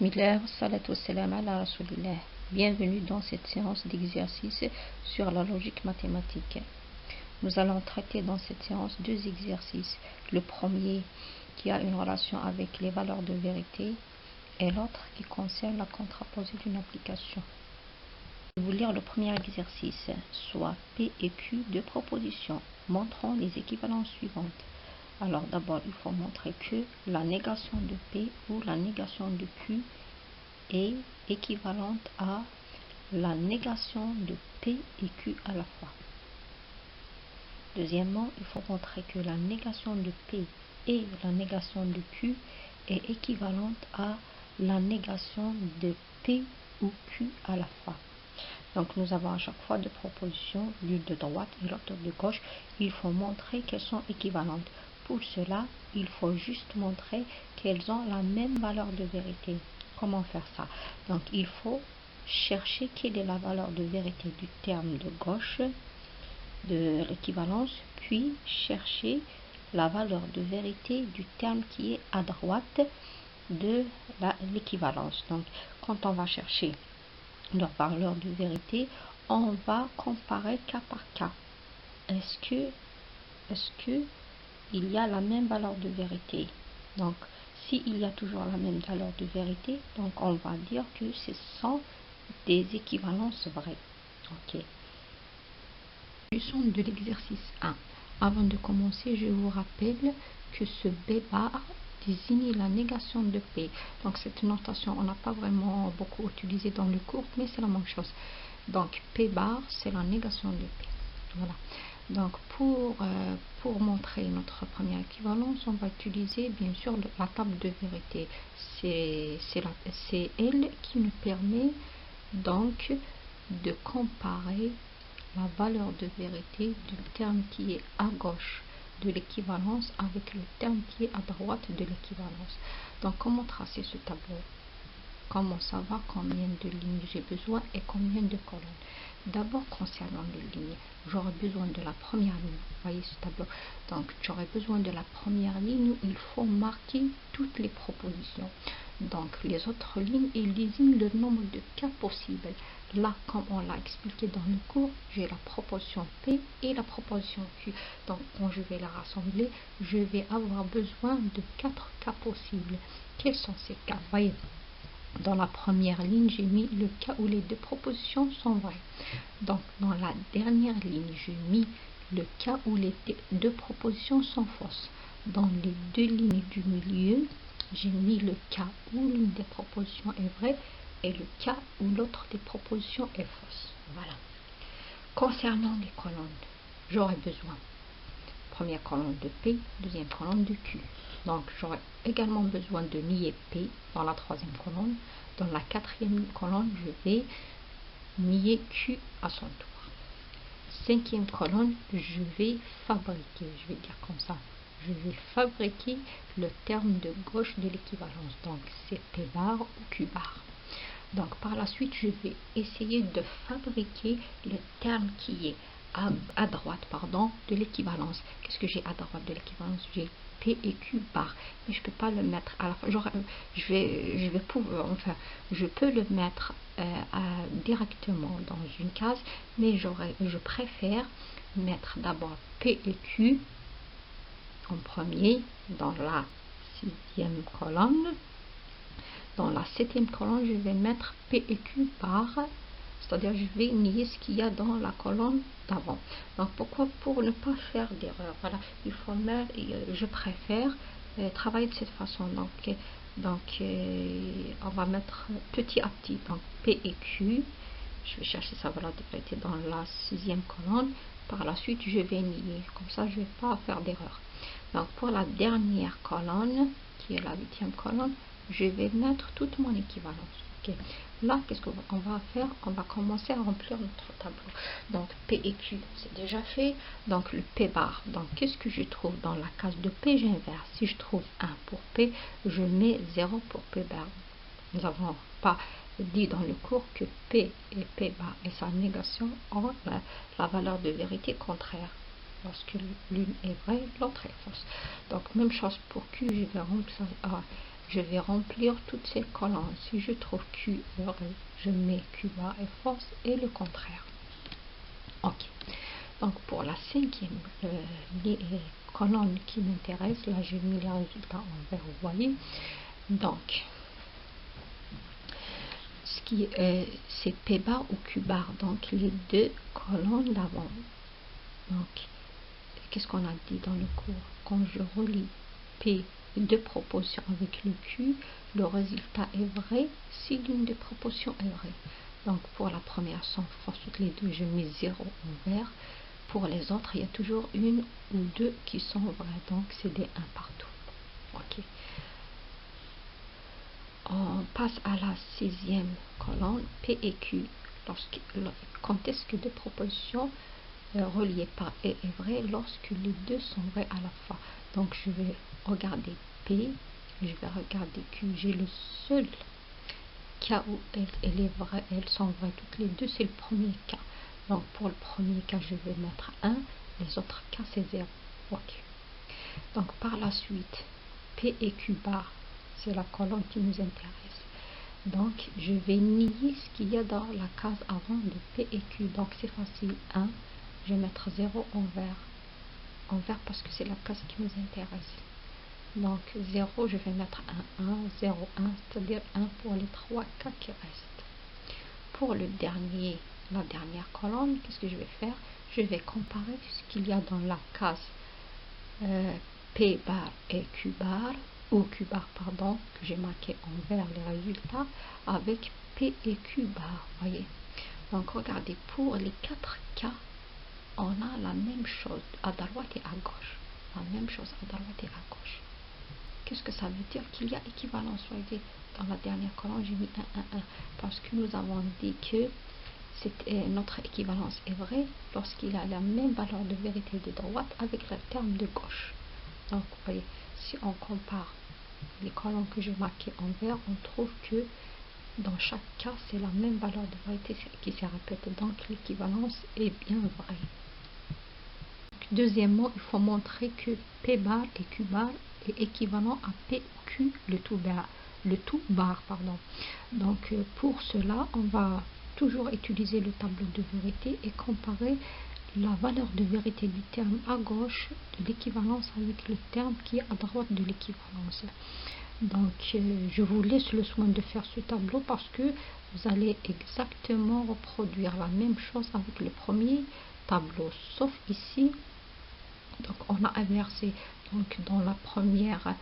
Bismillah, salatu wassalam ala rasulillah. Bienvenue dans cette séance d'exercice sur la logique mathématique. Nous allons traiter dans cette séance deux exercices. Le premier qui a une relation avec les valeurs de vérité et l'autre qui concerne la contraposée d'une application. Je vais vous lire le premier exercice, soit P et Q de propositions, montrant les équivalences suivantes. Alors d'abord, il faut montrer que la négation de P ou la négation de Q est équivalente à la négation de P et Q à la fois. Deuxièmement, il faut montrer que la négation de P et la négation de Q est équivalente à la négation de P ou Q à la fois. Donc nous avons à chaque fois deux propositions, l'une de droite et l'autre de gauche. Il faut montrer qu'elles sont équivalentes. Pour cela, il faut juste montrer qu'elles ont la même valeur de vérité. Comment faire ça? Donc il faut chercher quelle est la valeur de vérité du terme de gauche de l'équivalence, puis chercher la valeur de vérité du terme qui est à droite de l'équivalence. Donc quand on va chercher leur valeur de vérité, on va comparer cas par cas. Est-ce que il y a la même valeur de vérité? Donc s'il y a toujours la même valeur de vérité, donc on va dire que ce sont des équivalences vraies. Ok. Leçon de l'exercice 1. Avant de commencer, je vous rappelle que ce B bar désigne la négation de P. Donc cette notation, on n'a pas vraiment beaucoup utilisé dans le cours, mais c'est la même chose. Donc P bar, c'est la négation de P. Voilà. Donc pour montrer notre première équivalence, on va utiliser bien sûr la table de vérité. C'est elle qui nous permet donc de comparer la valeur de vérité du terme qui est à gauche de l'équivalence avec le terme qui est à droite de l'équivalence. Donc comment tracer ce tableau? Comment savoir combien de lignes j'ai besoin et combien de colonnes? D'abord, concernant les lignes, j'aurai besoin de la première ligne. Vous voyez ce tableau? Donc, j'aurai besoin de la première ligne où il faut marquer toutes les propositions. Donc, les autres lignes, ils désignent le nombre de cas possibles. Là, comme on l'a expliqué dans le cours, j'ai la proposition P et la proposition Q. Donc, quand je vais la rassembler, je vais avoir besoin de 4 cas possibles. Quels sont ces cas? Vous voyez, dans la première ligne, j'ai mis le cas où les deux propositions sont vraies. Donc, dans la dernière ligne, j'ai mis le cas où les deux propositions sont fausses. Dans les deux lignes du milieu, j'ai mis le cas où l'une des propositions est vraie et le cas où l'autre des propositions est fausse. Voilà. Concernant les colonnes, j'aurai besoin première colonne de P, deuxième colonne de Q. Donc j'aurai également besoin de nier P dans la troisième colonne. Dans la quatrième colonne, je vais nier Q à son tour. Cinquième colonne, je vais fabriquer, je vais dire comme ça, je vais fabriquer le terme de gauche de l'équivalence. Donc c'est P bar ou Q bar. Donc par la suite, je vais essayer de fabriquer le terme qui est à droite de l'équivalence. Qu'est-ce que j'ai à droite de l'équivalence? J'ai P et Q bar, mais je peux pas le mettre à la fin. Je peux le mettre directement dans une case, mais je préfère mettre d'abord P et Q en premier dans la sixième colonne. Dans la septième colonne, je vais mettre P et Q bar, c'est-à-dire je vais nier ce qu'il y a dans la colonne d'avant. Donc pourquoi? Pour ne pas faire d'erreur. Voilà, il faut mettre, je préfère travailler de cette façon. Donc on va mettre petit à petit. Donc P et Q, je vais chercher sa valeur de vérité dans la sixième colonne. Par la suite, je vais nier. Comme ça, je ne vais pas faire d'erreur. Donc pour la dernière colonne, qui est la huitième colonne, je vais mettre toute mon équivalence. Okay. Là, qu'est-ce qu'on va faire? On va commencer à remplir notre tableau. Donc, P et Q, c'est déjà fait. Donc, le P bar. Donc, qu'est-ce que je trouve dans la case de P? J'inverse. Si je trouve 1 pour P, je mets 0 pour P bar. Nous n'avons pas dit dans le cours que P et P bar et sa négation ont la valeur de vérité contraire. Lorsque l'une est vraie, l'autre est fausse. Donc, même chose pour Q, je vais remplir je vais remplir toutes ces colonnes. Si je trouve Q vrai, je mets Q bar est fausse et le contraire. Ok. Donc pour la cinquième colonne qui m'intéresse, là j'ai mis les résultats en vert, vous voyez. Donc ce qui c'est P bar ou Q bar, donc les deux colonnes d'avant. Donc qu'est-ce qu'on a dit dans le cours? Quand je relie P deux propositions avec le Q, le résultat est vrai si l'une des propositions est vraie. Donc pour la première sans force toutes les deux, je mets 0 en vert. Pour les autres, il y a toujours une ou deux qui sont vraies, donc c'est des 1 partout. Ok. On passe à la sixième colonne, P et Q. Quand est-ce que deux propositions reliées par et est vrai? Lorsque les deux sont vraies à la fois. Donc je vais regarder P, je vais regarder Q. J'ai le seul cas où elles sont vraies toutes les deux, c'est le premier cas. Donc pour le premier cas, je vais mettre 1, les autres cas c'est 0. Ok. Donc par la suite, P et Q bar, c'est la colonne qui nous intéresse. Donc je vais nier ce qu'il y a dans la case avant de P et Q. Donc c'est facile, 1, je vais mettre 0 en vert parce que c'est la case qui nous intéresse. Donc 0, je vais mettre 1, 1, 0, 1, c'est-à-dire 1 pour les 3 cas qui restent. Pour le dernier, la dernière colonne, qu'est-ce que je vais faire? Je vais comparer ce qu'il y a dans la case P bar et Q bar, ou Q bar, pardon, que j'ai marqué en vert les résultats, avec P et Q bar, voyez. Donc regardez, pour les 4 cas, on a la même chose à droite et à gauche. La même chose à droite et à gauche. Qu'est-ce que ça veut dire? Qu'il y a équivalence. Voyez, dans la dernière colonne, j'ai mis 1, 1, 1. Parce que nous avons dit que notre équivalence est vraie lorsqu'il a la même valeur de vérité de droite avec le terme de gauche. Donc, vous voyez, si on compare les colonnes que j'ai marquées en vert, on trouve que dans chaque cas, c'est la même valeur de vérité qui se répète. Donc, l'équivalence est bien vraie. Deuxièmement, il faut montrer que P bar et Q bar est équivalent à P Q le tout bar, pardon. Donc pour cela, on va toujours utiliser le tableau de vérité et comparer la valeur de vérité du terme à gauche de l'équivalence avec le terme qui est à droite de l'équivalence. Donc je vous laisse le soin de faire ce tableau parce que vous allez exactement reproduire la même chose avec le premier tableau, sauf ici. Donc on a inversé, donc dans la première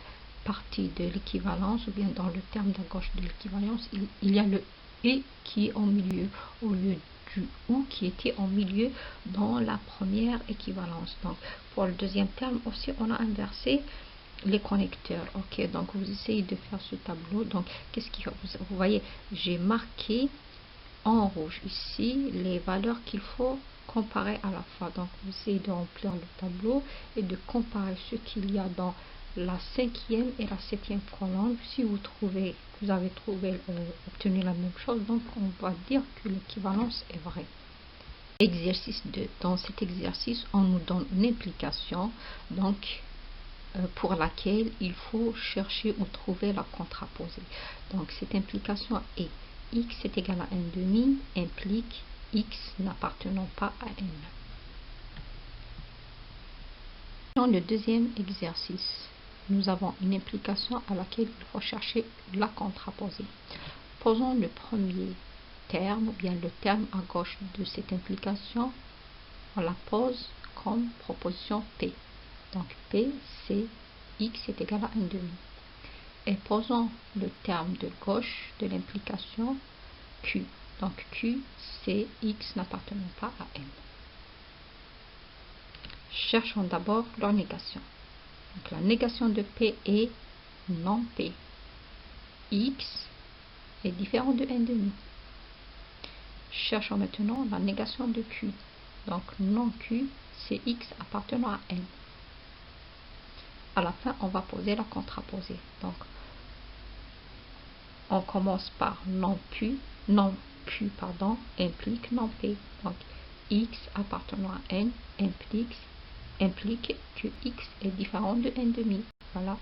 partie de l'équivalence ou bien dans le terme de gauche de l'équivalence, il y a le et qui est au milieu au lieu du ou qui était au milieu dans la première équivalence. Donc pour le deuxième terme aussi on a inversé les connecteurs. Ok, donc vous essayez de faire ce tableau. Donc qu'est-ce qu'il faut, vous voyez, j'ai marqué en rouge ici les valeurs qu'il faut comparer à la fois. Donc vous essayez de remplir le tableau et de comparer ce qu'il y a dans la cinquième et la septième colonne. Si vous avez obtenu la même chose, donc on va dire que l'équivalence est vraie. Exercice 2. Dans cet exercice, on nous donne une implication donc pour laquelle il faut chercher ou trouver la contraposée. Donc cette implication est x est égal à 1/2 implique x n'appartenant pas à n. Dans le deuxième exercice, nous avons une implication à laquelle il faut chercher la contraposée. Posons le premier terme, ou bien le terme à gauche de cette implication, on la pose comme proposition P. Donc P, c'est x est égal à 1/2. Et posons le terme de gauche de l'implication Q. Donc Q, c'est x n'appartenant pas à n. Cherchons d'abord leur négation. Donc la négation de P est non P. X est différent de 1/2. Cherchons maintenant la négation de Q. Donc non Q, c'est x appartenant à n. À la fin, on va poser la contraposée. Donc, on commence par non Q implique non P. Donc, x appartenant à n implique que x est différent de 1/2. Voilà.